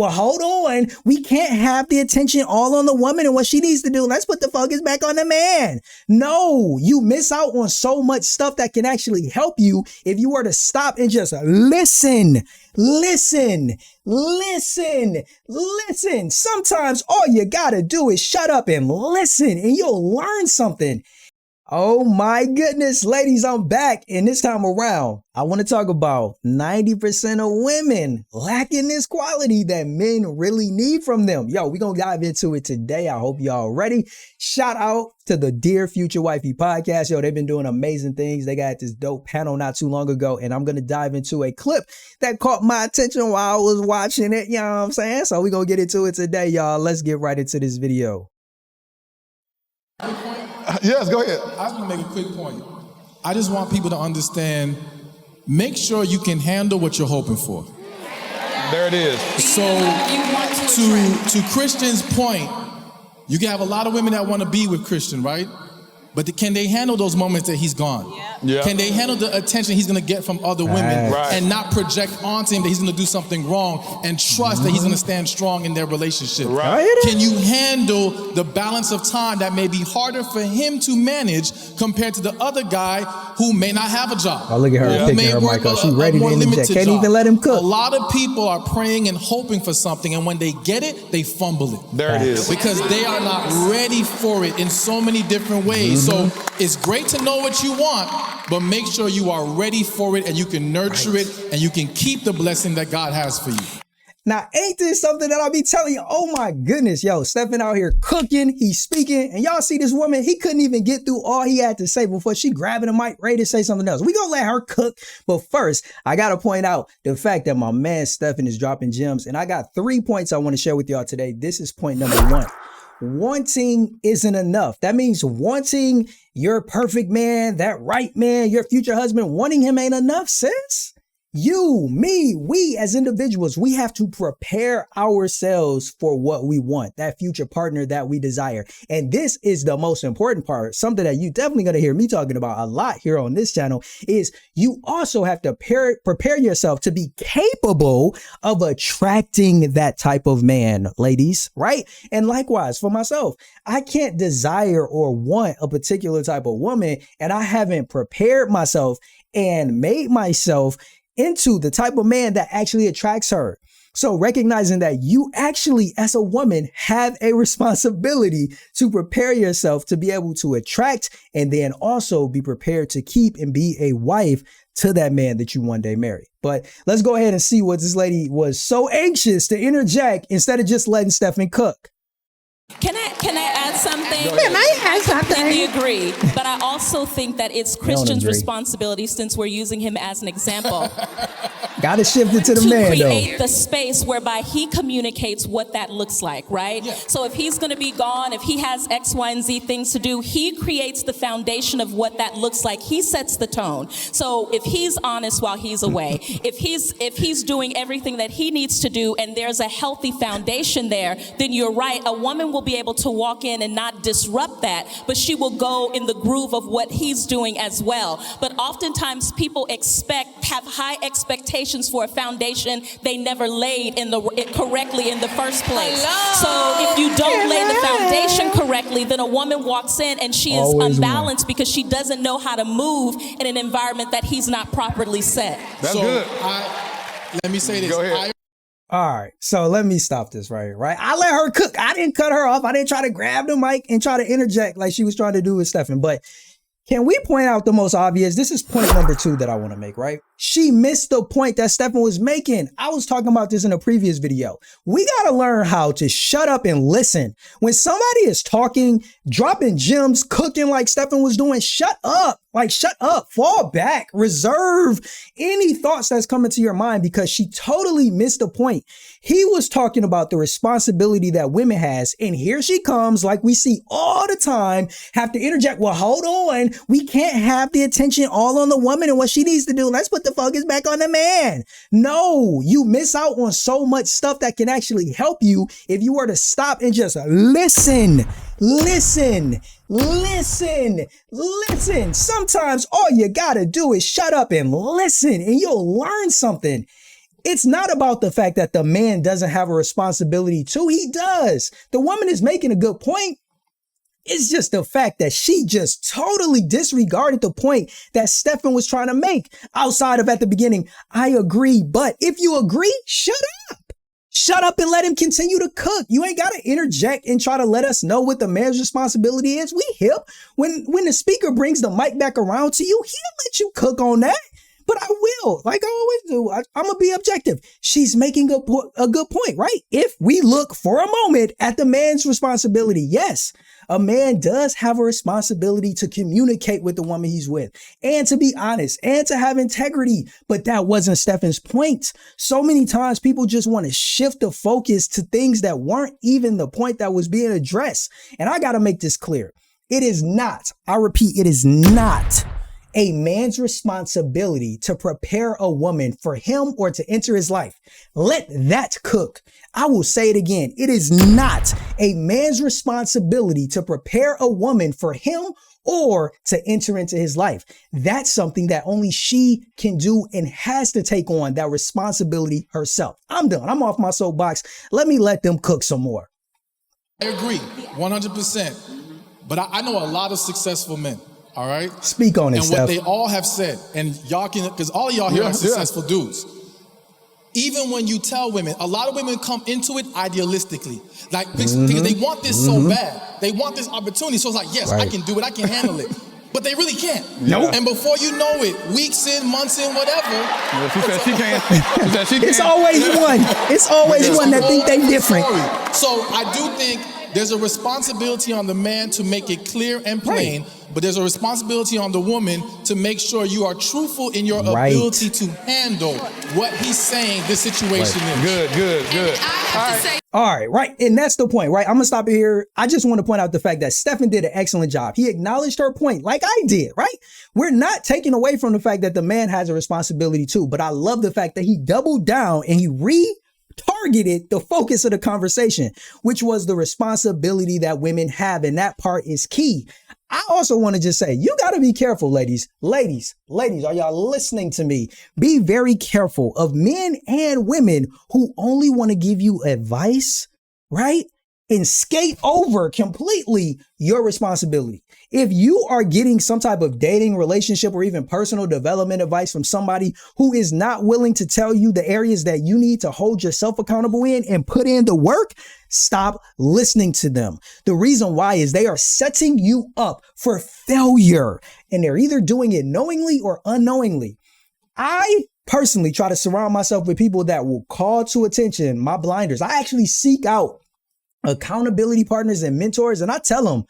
Well, hold on. We can't have the attention all on the woman and what she needs to do. Let's put the focus back on the man. No, you miss out on so much stuff that can actually help you if you were to stop and just listen. Sometimes all you gotta do is shut up and listen and you'll learn something. Oh my goodness, ladies, I'm back. And this time around, I want to talk about 90% of women lacking this quality that men really need from them. Yo, we're going to dive into it today. I hope y'all ready. Shout out to the Dear Future Wifey podcast. Yo, they've been doing amazing things. They got this dope panel not too long ago, and I'm going to dive into a clip that caught my attention while I was watching it. You know what I'm saying? So we're going to get into it today, y'all. Let's get right into this video. Yes, go ahead. I just want to make a quick point. I just want people to understand, make sure you can handle what you're hoping for. There it is. So to Christian's point, you can have a lot of women that want to be with Christian, right? But can they handle those moments that he's gone? Yeah. Can they handle the attention he's going to get from other women and not project onto him that he's going to do something wrong and trust that he's going to stand strong in their relationship? Right. Can you handle the balance of time that may be harder for him to manage compared to the other guy who may not have a job? Oh, look at her picking her mic up. She's ready to interject. Can't even let him cook. A lot of people are praying and hoping for something, and when they get it, they fumble it. There it is. Because they are not ready for it in so many different ways. So it's great to know what you want, but make sure you are ready for it and you can nurture it and you can keep the blessing that God has for you. Now, ain't this something that I'll be telling you? Oh my goodness, yo, Stephan out here cooking, he's speaking, and y'all see this woman, he couldn't even get through all he had to say before she grabbing the mic, ready to say something else. We gonna let her cook, but first, I gotta point out the fact that my man Stephan is dropping gems, and I got 3 points I wanna share with y'all today. This is point number 1. Wanting isn't enough. That means wanting your perfect man, that right man, your future husband, wanting him ain't enough, sis. You, me, we as individuals, we have to prepare ourselves for what we want, that future partner that we desire. And this is the most important part, something that you definitely going to hear me talking about a lot here on this channel, is you also have to prepare yourself to be capable of attracting that type of man, ladies, right? And likewise for myself, I can't desire or want a particular type of woman, and I haven't prepared myself and made myself into the type of man that actually attracts her. So recognizing that you actually, as a woman, have a responsibility to prepare yourself to be able to attract and then also be prepared to keep and be a wife to that man that you one day marry. But let's go ahead and see what this lady was so anxious to interject instead of just letting Stephan cook. Can I add something? I completely agree, but I also think that it's Christian's responsibility, since we're using him as an example, Gotta shift it to the to man, create though. the space whereby he communicates what that looks like, right? Yeah. So if he's going to be gone, if he has X, Y, and Z things to do, he creates the foundation of what that looks like. He sets the tone. So if he's honest while he's away, if he's doing everything that he needs to do, and there's a healthy foundation there, then you're right. A woman will be able to walk in and not disrupt that, but she will go in the groove of what he's doing as well. But oftentimes people have high expectations for a foundation they never laid correctly in the first place. So if you don't lay the foundation correctly, then a woman walks in and she is unbalanced because she doesn't know how to move in an environment that he's not properly set. That's good. Let me say this. Go ahead. All right, so let me stop this right. I let her cook. I didn't cut her off. I didn't try to grab the mic and try to interject like she was trying to do with Stephan. But can we point out the most obvious? This is point number 2 that I want to make, right? She missed the point that Stephan was making. I was talking about this in a previous video. We got to learn how to shut up and listen. When somebody is talking, dropping gems, cooking like Stephan was doing, shut up. Like, shut up, fall back, reserve any thoughts that's coming to your mind, because she totally missed the point. He was talking about the responsibility that women has, and here she comes, like we see all the time, have to interject. Well, hold on. We can't have the attention all on the woman and what she needs to do. Let's put the focus back on the man. No, you miss out on so much stuff that can actually help you if you were to stop and just listen. Sometimes all you gotta do is shut up and listen, and you'll learn something. It's not about the fact that the man doesn't have a responsibility too. He does. The woman is making a good point. It's just the fact that she just totally disregarded the point that Stephan was trying to make outside of at the beginning. I agree, but if you agree, shut up. Shut up and let him continue to cook. You ain't got to interject and try to let us know what the man's responsibility is. We hip. When the speaker brings the mic back around to you, he'll let you cook on that. But I will, like I always do. I'm going to be objective. She's making a good point, right? If we look for a moment at the man's responsibility, yes, a man does have a responsibility to communicate with the woman he's with and to be honest and to have integrity. But that wasn't Stephan's point. So many times people just want to shift the focus to things that weren't even the point that was being addressed. And I got to make this clear. It is not, I repeat, it is not a man's responsibility to prepare a woman for him or to enter his life. Let that cook. I will say it again. It is not a man's responsibility to prepare a woman for him or to enter into his life. That's something that only she can do and has to take on that responsibility herself. I'm done. I'm off my soapbox. Let them cook some more. I agree 100%. But I know a lot of successful men. All right. Speak on it, and Steph. what they all have said, and y'all can, because all of y'all here are successful dudes. Even when you tell women, a lot of women come into it idealistically, like because they want this so bad, they want this opportunity. So it's like, yes, I can do it, I can handle it, but they really can't. Nope. And before you know it, weeks in, months in, whatever. Yeah, she said she can't. She said she can't. It's always one. It's always one that think they different. So I do think there's a responsibility on the man to make it clear and plain. Right. But there's a responsibility on the woman to make sure you are truthful in your ability to handle what he's saying the situation is. Good. All right. And that's the point, right? I'm going to stop it here. I just want to point out the fact that Stephan did an excellent job. He acknowledged her point like I did, right? We're not taking away from the fact that the man has a responsibility too, but I love the fact that he doubled down and he targeted the focus of the conversation, which was the responsibility that women have. And that part is key. I also want to just say, you got to be careful, ladies, are y'all listening to me? Be very careful of men and women who only want to give you advice, right? And skate over completely your responsibility. If you are getting some type of dating relationship or even personal development advice from somebody who is not willing to tell you the areas that you need to hold yourself accountable in and put in the work, stop listening to them. The reason why is they are setting you up for failure, and they're either doing it knowingly or unknowingly. I personally try to surround myself with people that will call to attention my blinders. I actually seek out accountability partners and mentors, and I tell them,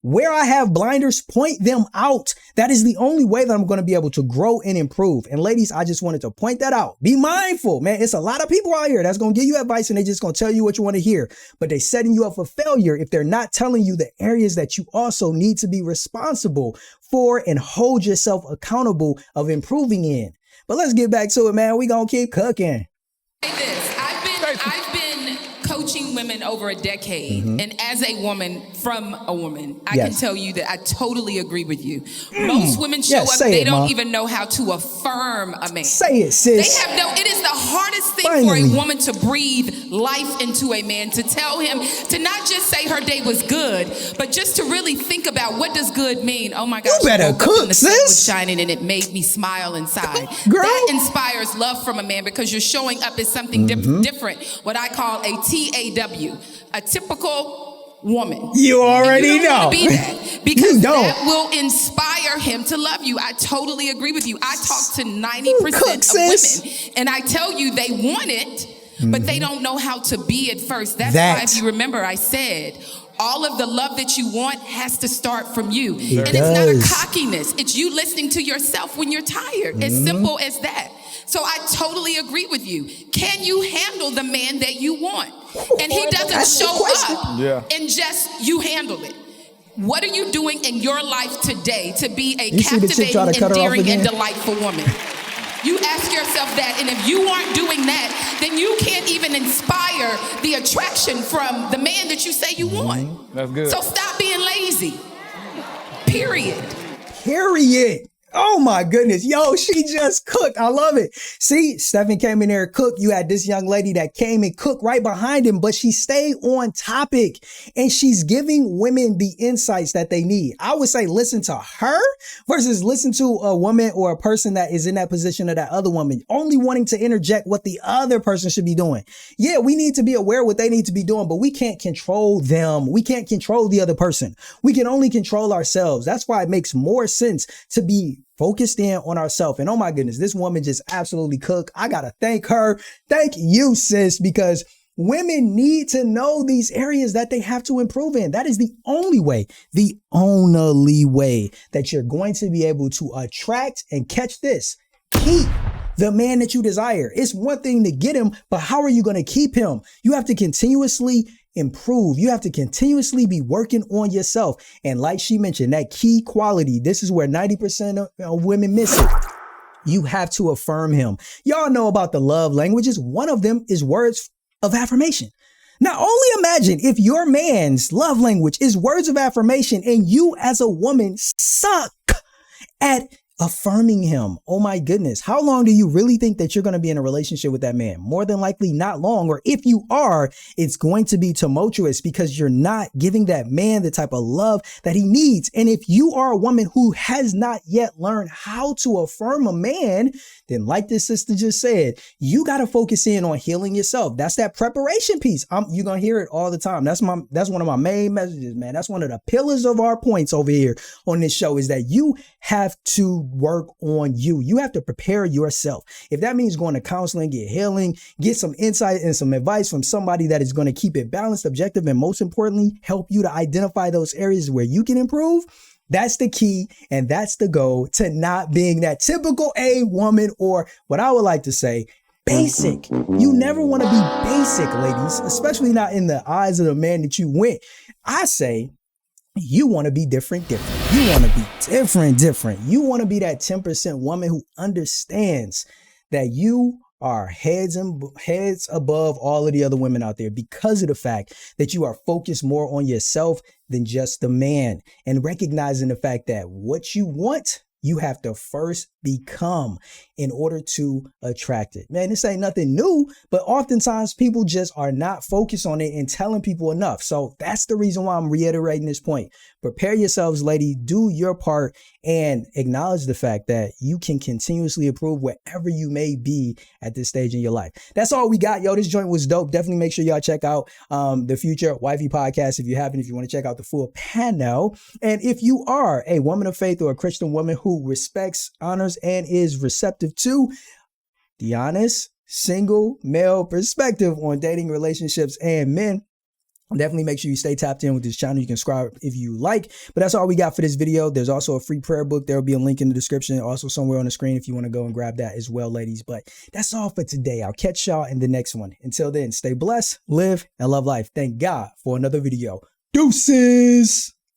where I have blinders, point them out. That is the only way that I'm going to be able to grow and improve. And ladies, I just wanted to point that out. Be mindful, man. It's a lot of people out here that's going to give you advice and they just going to tell you what you want to hear, but they're setting you up for failure if they're not telling you the areas that you also need to be responsible for and hold yourself accountable of improving in. But let's get back to it, man. We going to keep cooking. I've been coaching women over a decade, and as a woman, from a woman, I can tell you that I totally agree with you. Most women show up, they don't even know how to affirm a man. Say it, sis. They have no, it is the hardest thing for a woman to breathe life into a man, to tell him, to not just say her day was good, but just to really think about what does good mean. Oh my gosh, you better cook, the sun was shining and it made me smile inside. Girl. That inspires love from a man because you're showing up as something different, what I call a TAW, a typical woman. You already know. Be that, because that will inspire him to love you. I totally agree with you. I talk to 90% of women, and I tell you they want it, but they don't know how to be it first. That's why, if you remember, I said, all of the love that you want has to start from you. It's not a cockiness. It's you listening to yourself when you're tired. As simple as that. So I totally agree with you. Can you handle the man that you want? And he doesn't show up and just you handle it. What are you doing in your life today to be a captivating, endearing, and delightful woman? You ask yourself that, and if you aren't doing that, then you can't even inspire the attraction from the man that you say you want. That's good. So stop being lazy. Period. Oh my goodness. Yo, she just cooked. I love it. See, Stephan came in there and cooked. You had this young lady that came and cooked right behind him, but she stayed on topic and she's giving women the insights that they need. I would say listen to her versus listen to a woman or a person that is in that position of that other woman, only wanting to interject what the other person should be doing. Yeah, we need to be aware of what they need to be doing, but we can't control them. We can't control the other person. We can only control ourselves. That's why it makes more sense to be focused in on ourselves. And oh my goodness, this woman just absolutely cooked. I gotta thank her. Thank you, sis, because women need to know these areas that they have to improve in. That is the only way that you're going to be able to attract and catch this. Keep the man that you desire. It's one thing to get him, but how are you going to keep him? You have to continuously improve. You have to continuously be working on yourself. And like she mentioned, that key quality, this is where 90% of women miss it. You have to affirm him. Y'all know about the love languages. One of them is words of affirmation. Now, only imagine if your man's love language is words of affirmation and you as a woman suck at affirming him. Oh my goodness. How long do you really think that you're going to be in a relationship with that man? More than likely not long. Or if you are, it's going to be tumultuous because you're not giving that man the type of love that he needs. And if you are a woman who has not yet learned how to affirm a man, then like this sister just said, you got to focus in on healing yourself. That's that preparation piece. You're going to hear it all the time. That's one of my main messages, man. That's one of the pillars of our points over here on this show is that you have to work on you. You have to prepare yourself. If that means going to counseling, get healing, get some insight and some advice from somebody that is going to keep it balanced, objective, and most importantly, help you to identify those areas where you can improve. That's the key. And that's the goal to not being that typical A woman, or what I would like to say, basic. You never want to be basic, ladies, especially not in the eyes of the man that you went. I say, you want to be different. You want to be different. You want to be that 10% woman who understands that you are heads above all of the other women out there because of the fact that you are focused more on yourself than just the man, and recognizing the fact that what you want, you have to first become in order to attract it. Man, this ain't nothing new, but oftentimes people just are not focused on it and telling people enough. So that's the reason why I'm reiterating this point. Prepare yourselves, ladies, do your part and acknowledge the fact that you can continuously improve wherever you may be at this stage in your life. That's all we got. Yo, this joint was dope. Definitely make sure y'all check out the Future Wifey podcast if you haven't, if you want to check out the full panel. And if you are a woman of faith or a Christian woman who respects, honors, and is receptive to the honest, single male perspective on dating, relationships, and men, definitely make sure you stay tapped in with this channel. You can subscribe if you like, but that's all we got for this video. There's also a free prayer book. There will be a link in the description, also somewhere on the screen if you want to go and grab that as well, ladies. But that's all for today. I'll catch y'all in the next one. Until then, stay blessed, live, and love life. Thank God for another video. Deuces.